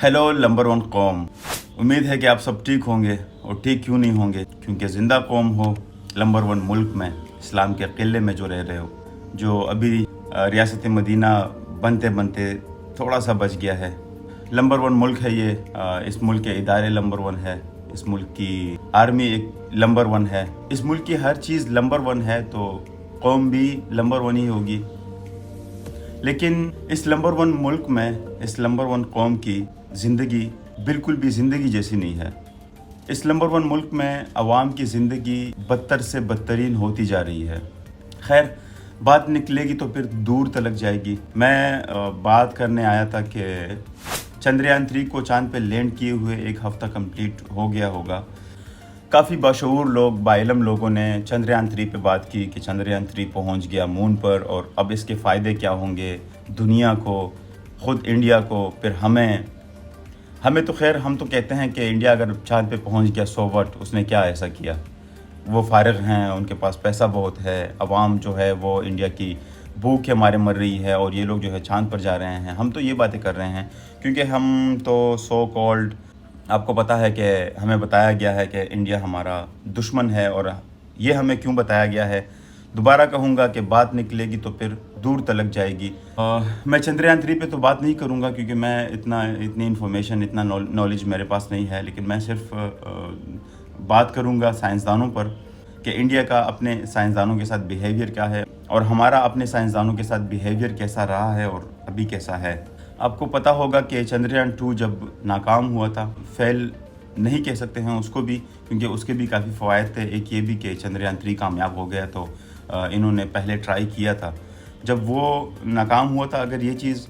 Hello number one कौम, उम्मीद है कि आप सब ठीक होंगे। और ठीक क्यों नहीं होंगे, क्योंकि ज़िंदा कौम हो नंबर वन मुल्क में, इस्लाम के किले में जो रह रहे हो, जो अभी रियासत मदीना बनते बनते थोड़ा सा बच गया है। नंबर वन मुल्क है ये। इस मुल्क के इदारे नंबर वन है, इस मुल्क की आर्मी एक नंबर वन है, इस मुल्क की हर चीज़ नंबर वन है, तो कौम भी नंबर वन ही होगी। लेकिन इस नंबर वन मुल्क में, इस नंबर वन कौम की ज़िंदगी बिल्कुल भी ज़िंदगी जैसी नहीं है। इस नंबर वन मुल्क में अवाम की ज़िंदगी बदतर से बदतरीन होती जा रही है। खैर, बात निकलेगी तो फिर दूर तलक जाएगी। मैं बात करने आया था कि चंद्रयान 3 को चांद पे लैंड किए हुए एक हफ़्ता कंप्लीट हो गया होगा। काफ़ी बाशऊर लोग, बाइलम लोगों ने चंद्रयान 3 पे बात की कि चंद्रयान 3 पहुंच गया मून पर और अब इसके फ़ायदे क्या होंगे दुनिया को, ख़ुद इंडिया को, फिर हमें तो खैर हम तो कहते हैं कि इंडिया अगर चांद पे पहुंच गया सो व्हाट, उसने क्या ऐसा किया, वो फारिग हैं, उनके पास पैसा बहुत है, अवाम जो है वो इंडिया की भूख के मारे मर रही है और ये लोग जो है चांद पर जा रहे हैं। हम तो ये बातें कर रहे हैं क्योंकि हम तो सो कॉल्ड, आपको पता है कि हमें बताया गया है कि इंडिया हमारा दुश्मन है। और ये हमें क्यों बताया गया है, दोबारा कहूँगा कि बात निकलेगी तो फिर दूर तलक जाएगी। मैं चंद्रयान 3 पे तो बात नहीं करूँगा क्योंकि मैं इतनी इन्फॉर्मेशन, इतना नॉलेज मेरे पास नहीं है। लेकिन मैं सिर्फ बात करूँगा साइंसदानों पर कि इंडिया का अपने साइंसदानों के साथ बिहेवियर क्या है और हमारा अपने साइंसदानों के साथ बिहेवियर कैसा रहा है और अभी कैसा है। आपको पता होगा कि चंद्रयान 2 जब नाकाम हुआ था, फेल नहीं कह सकते हैं उसको भी, क्योंकि उसके भी काफ़ी फ़वाइद थे। एक ये भी कि चंद्रयान 3 कामयाब हो गया, तो इन्होंने पहले ट्राई किया था, जब वो नाकाम हुआ था। अगर ये चीज़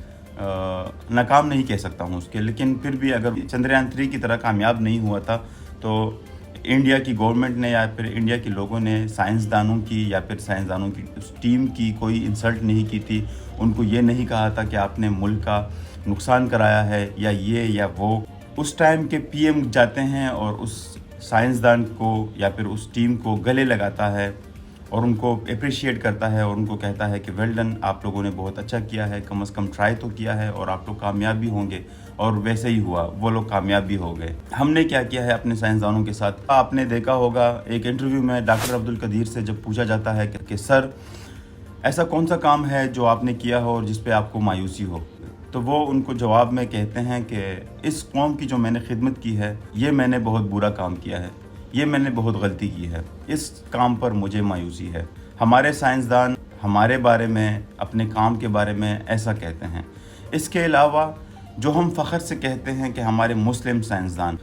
नाकाम नहीं कह सकता हूँ उसके, लेकिन फिर भी अगर चंद्रयान 3 की तरह कामयाब नहीं हुआ था तो इंडिया की गवर्नमेंट ने या फिर इंडिया के लोगों ने साइंसदानों की या फिर साइंसदानों की उस टीम की कोई इंसल्ट नहीं की थी। उनको ये नहीं कहा था कि आपने मुल्क का नुकसान कराया है या ये या वो। उस टाइम के पीएम जाते हैं और उस साइंसदान को या फिर उस टीम को गले लगाता है और उनको अप्रिशिएट करता है और उनको कहता है कि वेल डन, आप लोगों ने बहुत अच्छा किया है, कम से कम ट्राई तो किया है और आप लोग कामयाब भी होंगे। और वैसे ही हुआ, वो लोग कामयाब भी हो गए। हमने क्या किया है अपने साइंसदानों के साथ, आपने देखा होगा एक इंटरव्यू में डॉक्टर अब्दुल कदीर से जब पूछा जाता है कि सर ऐसा कौन सा काम है जो आपने किया हो और जिस पे आपको मायूसी हो, तो वो उनको जवाब में कहते हैं कि इस कौम की जो मैंने खिदमत की है, ये मैंने बहुत बुरा काम किया है, ये मैंने बहुत गलती की है, इस काम पर मुझे मायूसी है। हमारे साइंसदान हमारे बारे में, अपने काम के बारे में ऐसा कहते हैं। इसके अलावा जो हम फ़ख्र से कहते हैं कि हमारे मुस्लिम साइंसदान,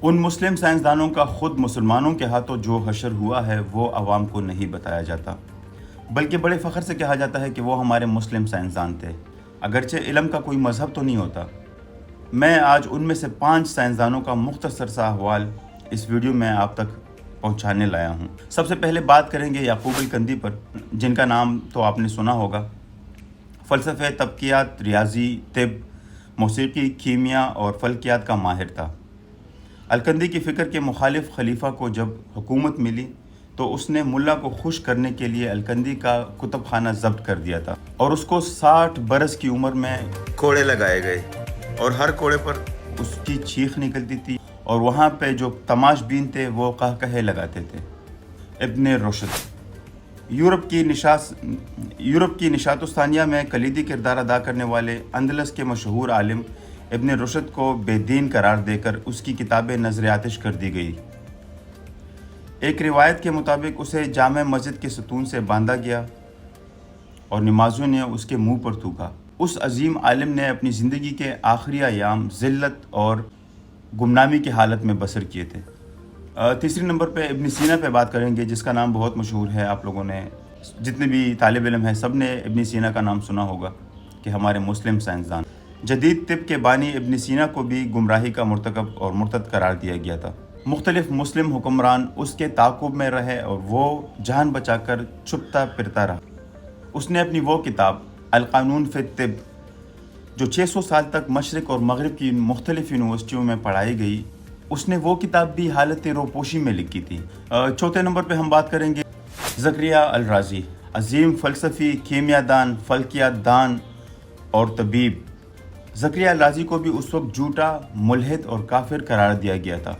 उन मुस्लिम साइंसदानों का ख़ुद मुसलमानों के हाथों जो हशर हुआ है वो आवाम को नहीं बताया जाता, बल्कि बड़े फ़ख्र से कहा जाता है कि वो हमारे मुस्लिम साइंसदान थे, अगरचे इल्म का कोई मज़हब तो नहीं होता। मैं आज उनमें से 5 साइंसदानों का मुख्तसर सा अहवाल इस वीडियो में आप तक पहुंचाने लाया हूं। सबसे पहले बात करेंगे याकूब अल-कंदी पर, जिनका नाम तो आपने सुना होगा। फ़लसफ़े, तबकियात, रियाजी, तिब, मौसीकी, कीमिया और फ़ल्कियात का माहिर था। अल-कंदी की फ़िक्र के मुखालिफ खलीफा को जब हुकूमत मिली तो उसने मुल्ला को खुश करने के लिए अल-कंदी का कुतुब खाना ज़ब्त कर दिया था और उसको 60 बरस की उम्र में कोड़े लगाए गए और हर कोड़े पर उसकी चीख निकलती थी और वहाँ पे जो तमाशबीन थे वो कहकहे लगाते थे। इब्ने रुशद यूरोप की निशात-उस्तानिया में कलीदी किरदार अदा करने वाले अंदलस के मशहूर आलिम इब्ने रुशद को बेदीन करार देकर उसकी किताबें नज़र आतिश कर दी गई। एक रिवायत के मुताबिक उसे जामे मस्जिद के सतून से बांधा गया और नमाज़ियों ने उसके मुंह पर थूका। उस अजीम आलिम ने अपनी ज़िंदगी के आखिरी अयाम ज़िल्लत और गुमनामी की हालत में बसर किए थे। तीसरे नंबर पे इब्न सीना पे बात करेंगे, जिसका नाम बहुत मशहूर है। आप लोगों ने, जितने भी तालिब इल्म हैं, सब ने इब्न सीना का नाम सुना होगा कि हमारे मुस्लिम साइंसदान। जदीद तिब के बानी इब्न सीना को भी गुमराही का मुर्तकब और मुर्तद करार दिया गया था। मुख्तलिफ मुस्लिम हुक्मरान उसके ताक़ुब में रहे और वो जान बचाकर छुपता फिरता रहा। उसने अपनी वो किताब अल-क़ानून फ़ी तिब, जो 600 साल तक मशरिक़ और मग़रिब की मुख्तलिफ यूनिवर्सिटियों में पढ़ाई गई, उसने वो किताब भी हालत रोपोशी में लिखी थी। चौथे नंबर पे हम बात करेंगे ज़करिया अल-राज़ी, अजीम फ़लसफ़ी, कीमियादान, फ़ल्कियात दान और तबीब। ज़करिया अल-राज़ी को भी उस वक्त झूठा, मुल्हिद और काफिर करार दिया गया था।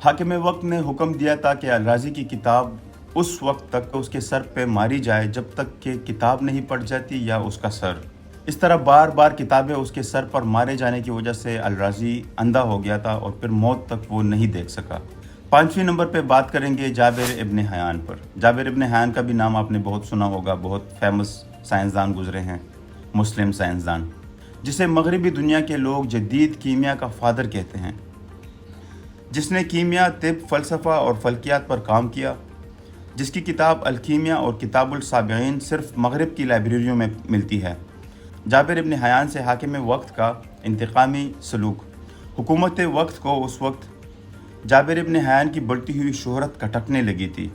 हाकिम वक्त ने हुक्म दिया था कि अल-राज़ी की किताब उस वक्त तक उसके सर पे मारी जाए जब तक कि किताब नहीं पड़ जाती या उसका सर। इस तरह बार बार किताबें उसके सर पर मारे जाने की वजह से अल-राज़ी अंधा हो गया था और फिर मौत तक वो नहीं देख सका। 5वें नंबर पे बात करेंगे जाबिर इब्न हयान पर। जाबिर इब्न हयान का भी नाम आपने बहुत सुना होगा, बहुत फेमस साइंसदान गुजरे हैं, मुस्लिम साइंसदान, जिसे मगरबी दुनिया के लोग जदीद कीमिया का फादर कहते हैं, जिसने कीमिया, तिब, फ़लसफ़ा और फ़ल्कियात पर काम किया, जिसकी किताब अल-कीमिया और किताबुल साबिईन सिर्फ मगरिब की लाइब्रेरियों में मिलती है। जाबिर इब्न हयान से हाकिम वक्त का इंतकामी सलूक। हुकूमत वक्त को उस वक्त जाबिर इब्न हयान की बढ़ती हुई शोहरत खटकने लगी थी,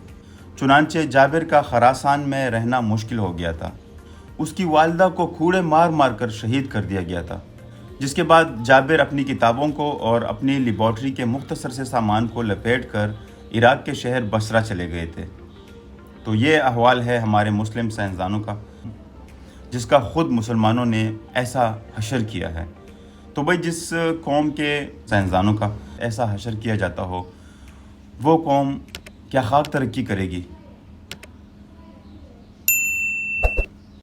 चुनांचे जाबिर का खरासान में रहना मुश्किल हो गया था। उसकी वालिदा को कूड़े मार मार कर शहीद कर दिया गया था, जिसके बाद जाबिर अपनी किताबों को और अपनी लेबॉर्ट्री के मुख्तसर से सामान को लपेट कर इराक़ के शहर बसरा चले गए थे। तो ये अहवाल है हमारे मुस्लिम साइंसदानों का, जिसका ख़ुद मुसलमानों ने ऐसा हशर किया है। तो भाई जिस कौम के साइंसदानों का ऐसा हशर किया जाता हो, वो कौम क्या खाक तरक्की करेगी।